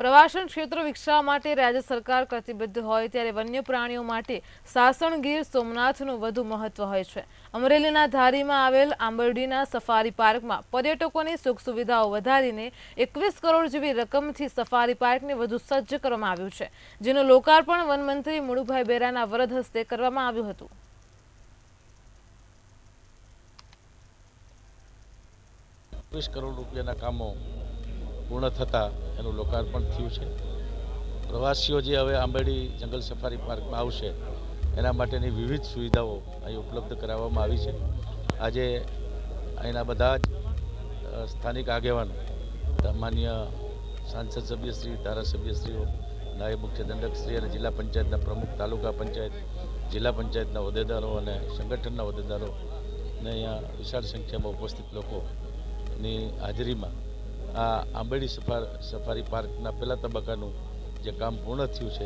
પ્રવાસન ક્ષેત્ર વિકસાવવા માટે રાજ્ય સરકાર પ્રતિબદ્ધ હોય ત્યારે વન્ય પ્રાણીઓ માટે સાસણ ગીર સોમનાથનું વધુ મહત્વ હોય છે। અમરેલીના ધારીમાં આવેલ આંબરડીના સફારી પાર્કમાં પર્યટકોની સુખ સુવિધાઓ વધારીને 21 કરોડ જેવી રકમથી સફારી પાર્કને વધુ સજ્જ કરવામાં આવ્યું છે, જેનું લોકાર્પણ વનમંત્રી મુળુભાઈ બેરાના વરદ હસ્તે કરવામાં આવ્યું હતું। 20 કરોડ રૂપિયાના કામો પૂર્ણ થતાં એનું લોકાર્પણ થયું છે। પ્રવાસીઓ જે હવે આંબરડી જંગલ સફારી પાર્કમાં આવશે એના માટેની વિવિધ સુવિધાઓ અહીં ઉપલબ્ધ કરાવવામાં આવી છે। આજે અહીંના બધા જ સ્થાનિક આગેવાનો, માન્ય સાંસદ સભ્યશ્રી, ધારાસભ્યશ્રીઓ, નાયબ મુખ્ય દંડકશ્રી અને જિલ્લા પંચાયતના પ્રમુખ, તાલુકા પંચાયત, જિલ્લા પંચાયતના હોદ્દેદારો અને સંગઠનના હોદ્દેદારો ને અહીંયા વિશાળ સંખ્યામાં ઉપસ્થિત લોકોની હાજરીમાં આ આંબરડી સફારી પાર્કના પહેલા તબક્કાનું જે કામ પૂર્ણ થયું છે